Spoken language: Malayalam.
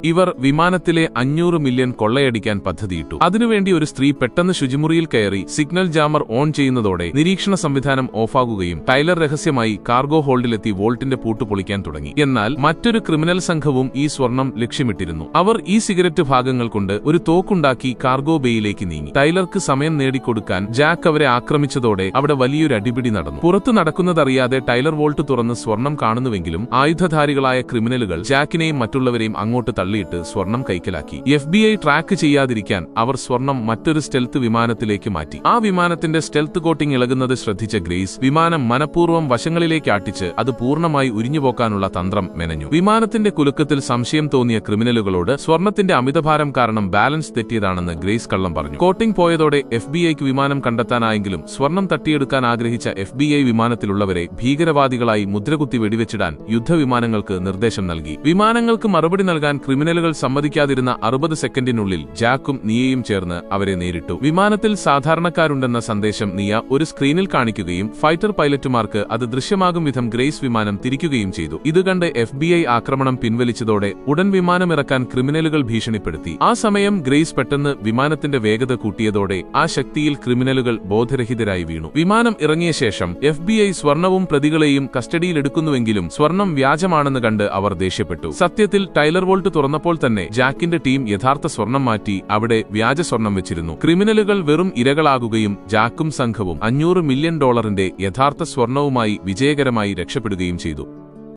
ഇവർ വിമാനത്തിലെ 500 മില്യൺ കൊള്ളയടിക്കാൻ പദ്ധതിയിട്ടു. അതിനുവേണ്ടി ഒരു സ്ത്രീ പെട്ടെന്ന് ശുചിമുറിയിൽ കയറി സിഗ്നൽ ജാമർ ഓൺ ചെയ്യുന്നതോടെ നിരീക്ഷണ സംവിധാനം ഓഫാകുകയും ടൈലർ രഹസ്യമായി കാർഗോ ഹോൾഡിലെത്തി വോൾട്ടിന്റെ പൂട്ട് പൊളിക്കാൻ തുടങ്ങി. എന്നാൽ മറ്റൊരു ക്രിമിനൽ സംഘവും ഈ സ്വർണം ലക്ഷ്യമിട്ടിരുന്നു. അവർ ഈ സിഗരറ്റ് ഭാഗങ്ങൾ കൊണ്ട് ഒരു തോക്കുണ്ടാക്കി കാർഗോ ബേയിലേക്ക് നീങ്ങി. ടൈലർക്ക് സമയം നേടിക്കൊടുക്കാൻ ജാക്ക് അവരെ ആക്രമിച്ചതോടെ അവിടെ വലിയൊരു അടിപിടി നടന്നു. പുറത്തു നടക്കുന്നതറിയാതെ ടൈലർ വോൾട്ട് തുറന്ന് സ്വർണം കാണുന്നുവെങ്കിലും ആയുധധാരികളായ ക്രിമിനലുകൾ ജാക്കിനെയും മറ്റുള്ളവരെയും അങ്ങോട്ട് തള്ളിയിട്ട് സ്വർണം കൈക്കലാക്കി. FBI ട്രാക്ക് ചെയ്യാതിരിക്കാൻ അവർ സ്വർണം മറ്റൊരു സ്റ്റെൽത്ത് വിമാനത്തിലേക്ക് മാറ്റി. ആ വിമാനത്തിന്റെ സ്റ്റെൽത്ത് കോട്ടിംഗ് ഇളകുന്നത് ശ്രദ്ധിച്ച ഗ്രേസ് വിമാനം മനഃപൂർവ്വം വശങ്ങളിലേക്ക് ആട്ടിച്ച് അത് പൂർണ്ണമായി ഉരിഞ്ഞുപോക്കാനുള്ള തന്ത്രം മെനഞ്ഞു. വിമാനത്തിന്റെ കുലുക്കത്തിൽ സംശയം തോന്നിയ ക്രിമിനലുകളോട് സ്വർണത്തിന്റെ അമിതഭാരം കാരണം ബാലൻസ് തെറ്റിയതാണെന്ന് ഗ്രേസ് കള്ളം പറഞ്ഞു. കോട്ടിംഗ് പോയതോടെ FBIക്ക് വിമാനം കണ്ടെത്താനായെങ്കിലും സ്വർണം തട്ടിയെടുക്കാൻ ആഗ്രഹിച്ച FBI വിമാനത്തിലുള്ളവരെ ഭീകരവാദികളായി മുദ്രകുത്തി വെടിവെച്ചിടാൻ യുദ്ധവിമാനങ്ങൾക്ക് നിർദ്ദേശം നൽകി. വിമാനങ്ങൾക്ക് മറുപടി നൽകാൻ ക്രിമിനലുകൾ സമ്മതിക്കാതിരുന്ന 60 സെക്കൻഡിനുള്ളിൽ ജാക്കും നിയയും ചേർന്ന് അവരെ നേരിട്ടു. വിമാനത്തിൽ സാധാരണക്കാരുണ്ടെന്ന സന്ദേശം നിയ ഒരു സ്ക്രീനിൽ കാണിക്കുകയും ഫൈറ്റർ പൈലറ്റുമാർക്ക് അത് ദൃശ്യമാകും വിധം ഗ്രേസ് വിമാനം തിരിക്കുകയും ചെയ്തു. ഇതുകണ്ട് FBI ആക്രമണം പിൻവലിച്ചതോടെ ഉടൻ വിമാനമിറക്കാൻ ക്രിമിനലുകൾ ഭീഷണിപ്പെടുത്തി. ആ സമയം ഗ്രേസ് പെട്ടെന്ന് വിമാനത്തിന്റെ വേഗത കൂട്ടിയതോടെ ആ ശക്തിയിൽ ക്രിമിനലുകൾ ബോധരഹിതരായി വീണു. വിമാനം ഇറങ്ങിയ ശേഷം FBI സ്വർണവും പ്രതികളെയും കസ്റ്റഡിയിലെടുക്കുന്നുവെങ്കിലും സ്വർണം വ്യാജമാണെന്ന് കണ്ട് അവർ ദേഷ്യപ്പെട്ടു. സത്യത്തിൽ ടൈലർ വോൾട്ട് തുറന്നപ്പോൾ തന്നെ ജാക്കിന്റെ ടീം യഥാർത്ഥ സ്വർണം മാറ്റി അവിടെ വ്യാജ സ്വർണം വെച്ചിരുന്നു. ക്രിമിനലുകൾ വെറും ഇരകളാകുകയും ജാക്കും സംഘവും $500 മില്യൺ യഥാർത്ഥ സ്വർണവുമായി വിജയകരമായി രക്ഷപ്പെടുകയും ചെയ്തു.